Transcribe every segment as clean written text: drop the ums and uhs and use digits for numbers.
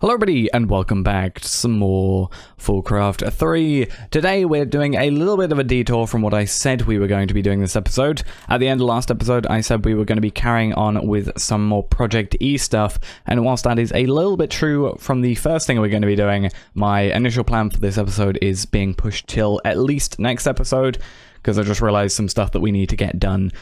Hello everybody and welcome back to some more FoolCraft 3. Today we're doing a little bit of a detour from what I said we were going to be doing this episode. At the end of last episode I said we were going to be carrying on with some more Project E stuff, and whilst that is a little bit true from the first thing we're going to be doing, my initial plan for this episode is being pushed till at least next episode, because I just realized some stuff that we need to get done.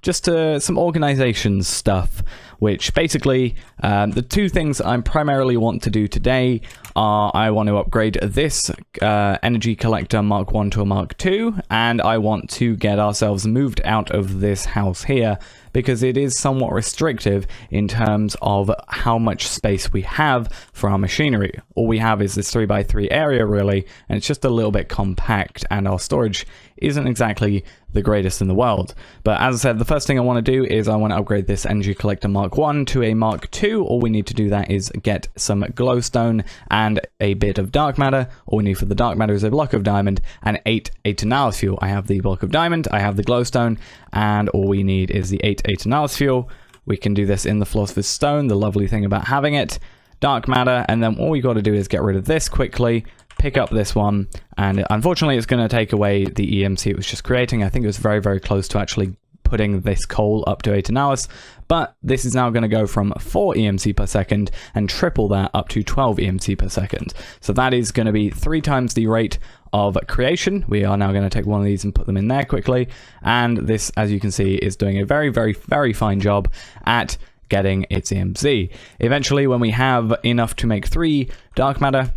Just some organization stuff, which basically, the two things I primarily want to do today are I want to upgrade this energy collector Mark 1 to a Mark 2, and I want to get ourselves moved out of this house here, because it is somewhat restrictive in terms of how much space we have for our machinery. All we have is this 3x3 area really, and it's just a little bit compact, and our storage isn't exactly the greatest in the world. But as I said, the first thing I want to do is I want to upgrade this energy collector Mark 1 to a Mark 2. All we need to do that is get some glowstone and a bit of dark matter. All we need for the dark matter is a block of diamond and 8 Aeternalis fuel. I have the block of diamond, I have the glowstone, and all we need is the 8 Aeternalis fuel. We can do this in the Philosopher's Stone, the lovely thing about having it. Dark matter, and then all we got to do is get rid of this quickly, pick up this one, and unfortunately it's going to take away the EMC it was just creating. I think it was very, very close to actually putting this coal up to Aeternalis, but this is now going to go from 4 EMC per second and triple that up to 12 EMC per second. So that is going to be 3 times the rate of creation. We are now going to take one of these and put them in there quickly, and this, as you can see, is doing a very, very, very fine job at getting its EMC. Eventually, when we have enough to make 3 dark matter,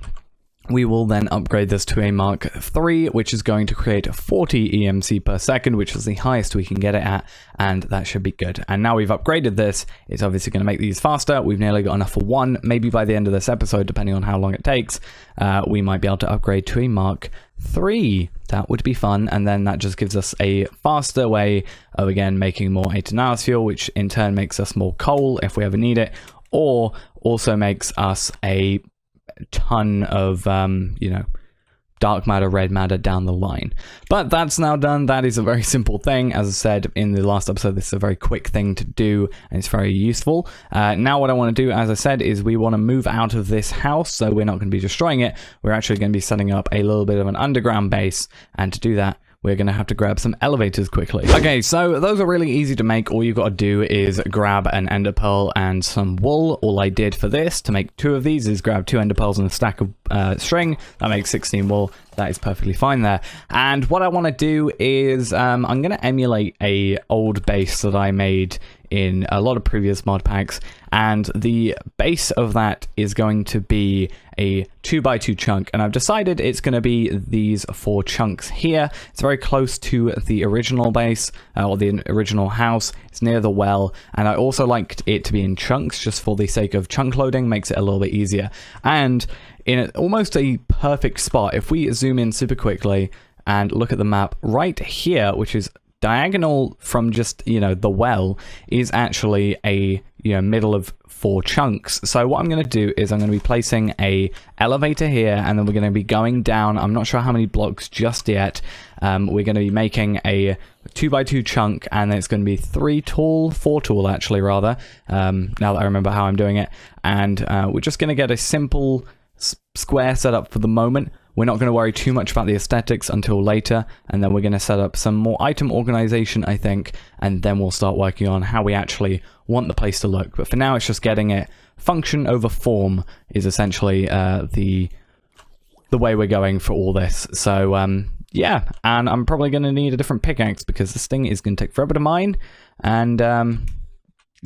we will then upgrade this to a Mark 3, which is going to create 40 EMC per second, which is the highest we can get it at, and that should be good. And now we've upgraded this, it's obviously going to make these faster. We've nearly got enough for 1. Maybe by the end of this episode, depending on how long it takes, we might be able to upgrade to a Mark 3. That would be fun, and then that just gives us a faster way of, again, making more Aeternalis fuel, which in turn makes us more coal if we ever need it, or also makes us a ton of dark matter, red matter down the line. But that's now done. That is a very simple thing. As I said in the last episode, this is a very quick thing to do, and it's very useful. Now what I want to do, as I said, is we want to move out of this house, so we're not going to be destroying it. We're actually going to be setting up a little bit of an underground base, and to do that, we're going to have to grab some elevators quickly. Okay, so those are really easy to make. All you've got to do is grab an ender pearl and some wool. All I did for this, to make 2 of these, is grab 2 ender pearls and a stack of string. That makes 16 wool. That is perfectly fine there. And what I want to do is I'm going to emulate a old base that I made in a lot of previous mod packs, and the base of that is going to be a 2x2 chunk, and I've decided it's going to be these 4 chunks here. It's very close to the original base, or the original house. It's near the well, and I also liked it to be in chunks just for the sake of chunk loading. Makes it a little bit easier, and in almost a perfect spot. If we zoom in super quickly and look at the map right here, which is diagonal from just, the well, is actually a, middle of 4 chunks. So what I'm going to do is I'm going to be placing a elevator here, and then we're going to be going down. I'm not sure how many blocks just yet. We're going to be making a 2x2 chunk, and then it's going to be 4 tall actually, rather, now that I remember how I'm doing it. And we're just going to get a simple square setup for the moment. We're not going to worry too much about the aesthetics until later, and then we're going to set up some more item organization, I think, and then we'll start working on how we actually want the place to look. But for now, it's just getting it function over form is essentially the way we're going for all this. So yeah, and I'm probably going to need a different pickaxe because this thing is going to take forever to mine, and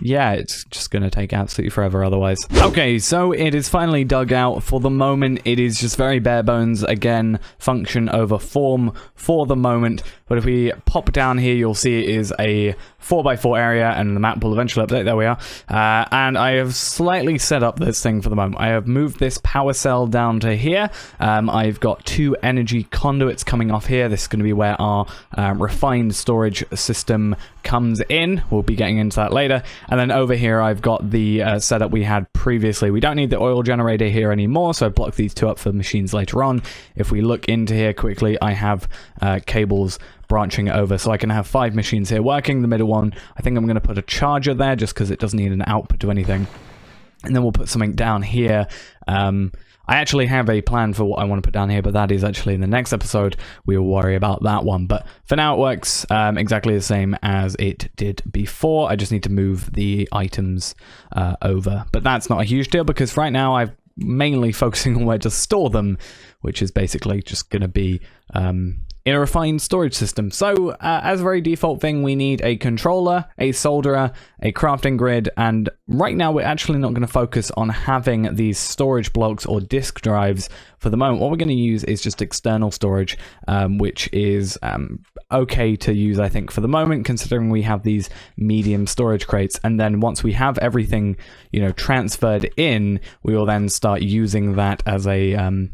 yeah, it's just going to take absolutely forever otherwise. Okay, so it is finally dug out. For the moment, it is just very bare bones. Again, function over form for the moment. But if we pop down here, you'll see it is a 4x4 area, and the map will eventually update. There we are. And I have slightly set up this thing for the moment. I have moved this power cell down to here. I've got 2 energy conduits coming off here. This is going to be where our refined storage system comes in. We'll be getting into that later. And then over here, I've got the setup we had previously. We don't need the oil generator here anymore, so I blocked these 2 up for machines later on. If we look into here quickly, I have cables branching it over, so I can have 5 machines here working. The middle one, I think I'm going to put a charger there just because it doesn't need an output to anything. And then we'll put something down here. I actually have a plan for what I want to put down here, but that is actually in the next episode. We will worry about that one. But for now, it works exactly the same as it did before. I just need to move the items over. But that's not a huge deal because right now I'm mainly focusing on where to store them, which is basically just going to be in a refined storage system. So as a very default thing, we need a controller, a solderer, a crafting grid, and right now we're actually not going to focus on having these storage blocks or disk drives for the moment. What we're going to use is just external storage, which is okay to use, I think, for the moment, considering we have these medium storage crates. And then once we have everything, transferred in, we will then start using that as a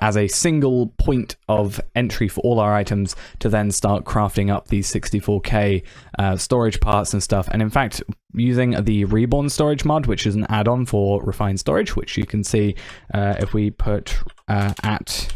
as a single point of entry for all our items to then start crafting up these 64K storage parts and stuff. And in fact, using the Reborn storage mod, which is an add-on for refined storage, which you can see if we put at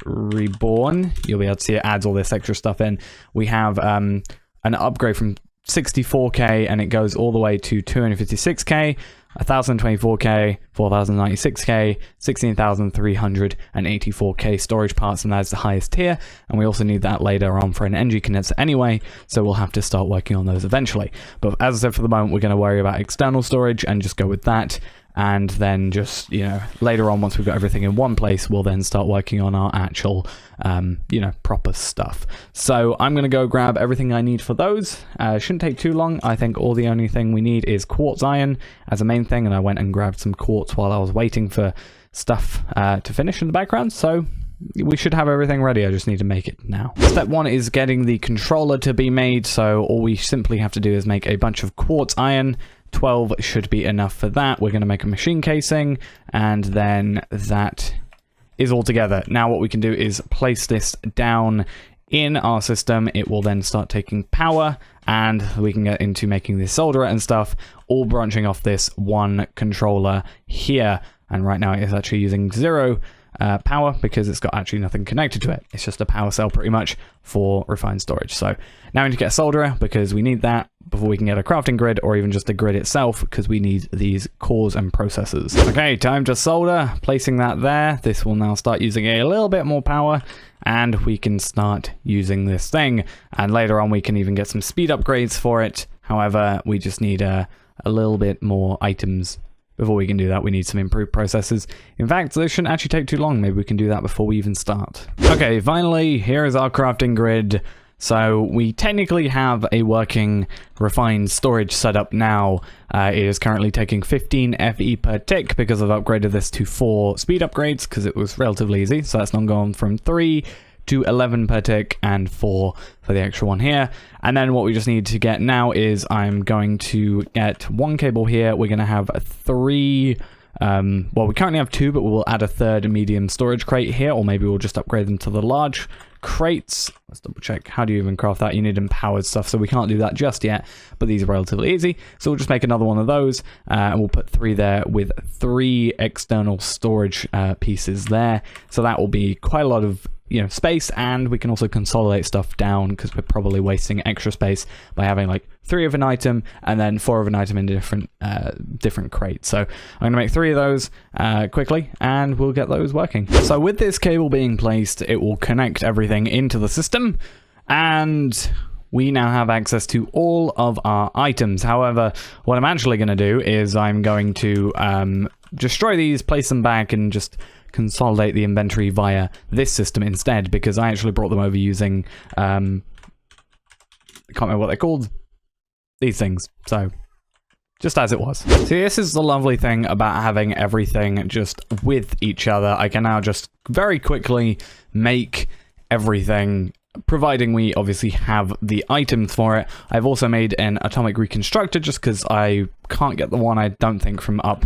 Reborn, you'll be able to see it adds all this extra stuff in. We have an upgrade from 64K and it goes all the way to 256K, 1024K, 4096K, 16,384K storage parts, and that's the highest tier. And we also need that later on for an NG condenser anyway, so we'll have to start working on those eventually. But as I said, for the moment, we're going to worry about external storage and just go with that. And then just, later on, once we've got everything in one place, we'll then start working on our actual, proper stuff. So I'm going to go grab everything I need for those. Shouldn't take too long. I think the only thing we need is quartz iron as a main thing. And I went and grabbed some quartz while I was waiting for stuff to finish in the background. So we should have everything ready. I just need to make it now. Step one is getting the controller to be made. So all we simply have to do is make a bunch of quartz iron. 12 should be enough for that. We're going to make a machine casing, and then that is all together. Now what we can do is place this down in our system. It will then start taking power, and we can get into making this solderer and stuff, all branching off this one controller here. And right now it is actually using 0 power because it's got actually nothing connected to it. It's just a power cell pretty much for refined storage. So now we need to get a solderer because we need that before we can get a crafting grid or even just a grid itself, because we need these cores and processors. Okay, time to solder. Placing that there. This will now start using a little bit more power and we can start using this thing. And later on we can even get some speed upgrades for it. However, we just need a little bit more items. Before we can do that, we need some improved processors. In fact, this shouldn't actually take too long. Maybe we can do that before we even start. Okay, finally, here is our crafting grid. So we technically have a working refined storage setup now. It is currently taking 15 FE per tick because I've upgraded this to 4 speed upgrades because it was relatively easy. So that's now gone from 3 to 11 per tick and 4 for the extra one here. And then what we just need to get now is I'm going to get 1 cable here. We're going to have 3, well, we currently have 2, but we'll add a 3rd medium storage crate here, or maybe we'll just upgrade them to the large crates. Let's double check. How do you even craft that? You need empowered stuff, so we can't do that just yet, but these are relatively easy. So we'll just make another one of those, and we'll put 3 there with 3 external storage pieces there. So that will be quite a lot of space, and we can also consolidate stuff down because we're probably wasting extra space by having like 3 of an item and then 4 of an item in different crates. So I'm going to make 3 of those quickly and we'll get those working. So with this cable being placed, it will connect everything into the system and we now have access to all of our items. However, what I'm actually going to do is I'm going to destroy these, place them back, and just consolidate the inventory via this system instead, because I actually brought them over using I can't remember what they're called, these things. So just as it was. See, this is the lovely thing about having everything just with each other. I can now just very quickly make everything, providing we obviously have the items for it. I've also made an atomic reconstructor just because I can't get the one, I don't think, from up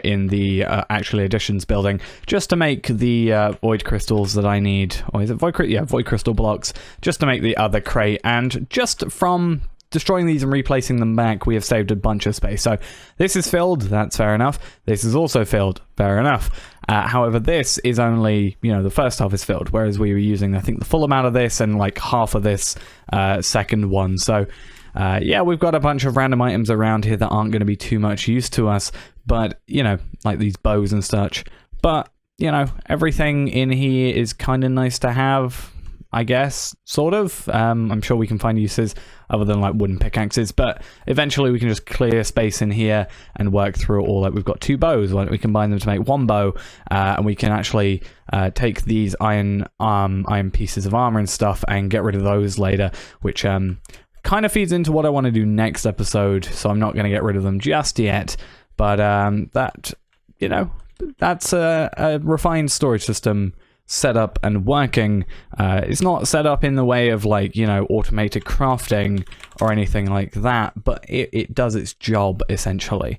in the actually additions building, just to make the void crystals that I need. Or is it void crystal? Yeah, void crystal blocks, just to make the other crate. And just from destroying these and replacing them back, we have saved a bunch of space. So this is filled, that's fair enough. This is also filled, fair enough. However, this is only, the first half is filled, whereas we were using, I think, the full amount of this and like half of this second one. So Yeah, we've got a bunch of random items around here that aren't going to be too much use to us, but, you know, like these bows and such. But, you know, everything in here is kind of nice to have, I guess, sort of. I'm sure we can find uses other than like wooden pickaxes, but eventually we can just clear space in here and work through it all. Like we've got 2 bows, we combine them to make 1 bow, and we can actually take these iron pieces of armor and stuff and get rid of those later, which kind of feeds into what I want to do next episode, so I'm not going to get rid of them just yet. But that, you know, that's a refined storage system set up and working. It's not set up in the way of, like, you know, automated crafting or anything like that, but it does its job essentially.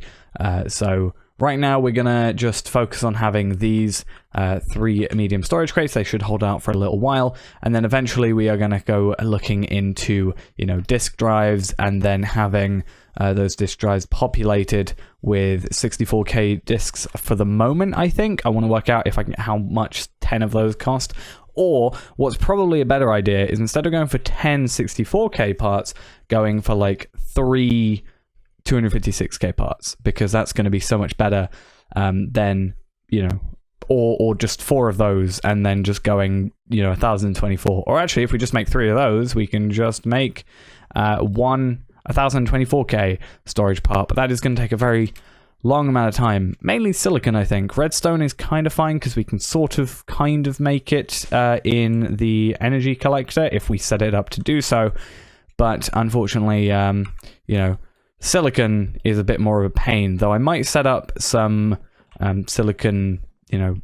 So right now we're gonna just focus on having these 3 medium storage crates. They should hold out for a little while, and then eventually we are gonna go looking into, you know, disk drives, and then having those disk drives populated with 64K disks for the moment. I think I want to work out if I can, how much 10 of those cost. Or what's probably a better idea is, instead of going for 10 64K parts, going for like 3 256K parts, because that's going to be so much better than, you know, or just 4 of those and then just going, you know, 1024. Or actually, if we just make 3 of those, we can just make 1024K storage part, but that is going to take a very long amount of time. Mainly silicon, I think. Redstone is kind of fine because we can kind of make it in the energy collector if we set it up to do so. But unfortunately, you know, silicon is a bit more of a pain, though I might set up some silicon, you know,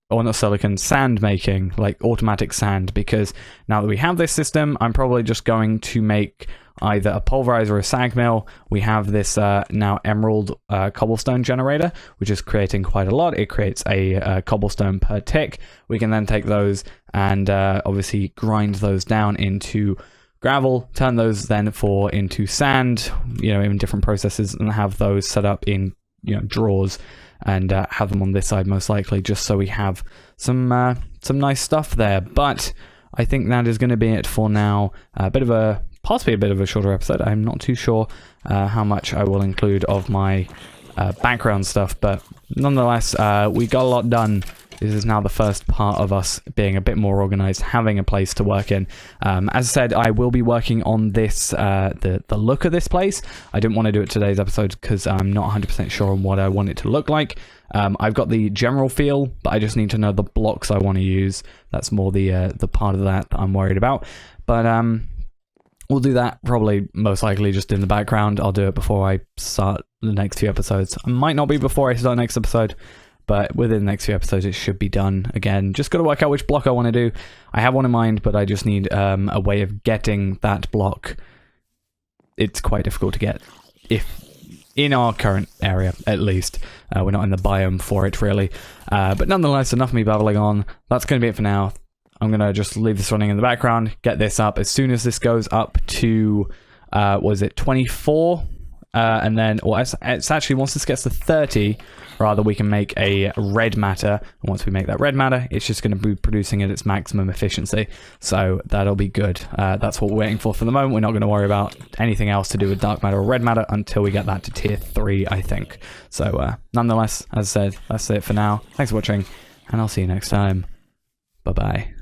or not silicon, sand making, like automatic sand, because now that we have this system, I'm probably just going to make either a pulverizer or a sag mill. We have this now emerald cobblestone generator, which is creating quite a lot. It creates a cobblestone per tick. We can then take those and obviously grind those down into gravel, turn those then into sand, you know, in different processes, and have those set up in, you know, drawers, and have them on this side most likely, just so we have some nice stuff there. But I think that is going to be it for now. Possibly a bit of a shorter episode. I'm not too sure how much I will include of my background stuff, but nonetheless, we got a lot done. This is now the first part of us being a bit more organized, having a place to work in. As I said, I will be working on this, the look of this place. I didn't want to do it today's episode because I'm not 100% sure on what I want it to look like. I've got the general feel, but I just need to know the blocks I want to use. That's more the part of that I'm worried about. But we'll do that probably most likely just in the background. I'll do it before I start the next few episodes. It might not be before I start the next episode, but within the next few episodes it should be done. Again, just got to work out which block I want to do. I have one in mind, but I just need a way of getting that block. It's quite difficult to get, if in our current area at least. We're not in the biome for it really. But nonetheless, enough of me babbling on. That's going to be it for now. I'm going to just leave this running in the background, get this up. As soon as this goes up to, was it 24? And then, or it's actually, once this gets to 30, rather, we can make a red matter. And once we make that red matter, it's just going to be producing at its maximum efficiency. So that'll be good. That's what we're waiting for the moment. We're not going to worry about anything else to do with dark matter or red matter until we get that to tier 3, I think. So nonetheless, as I said, that's it for now. Thanks for watching, and I'll see you next time. Bye-bye.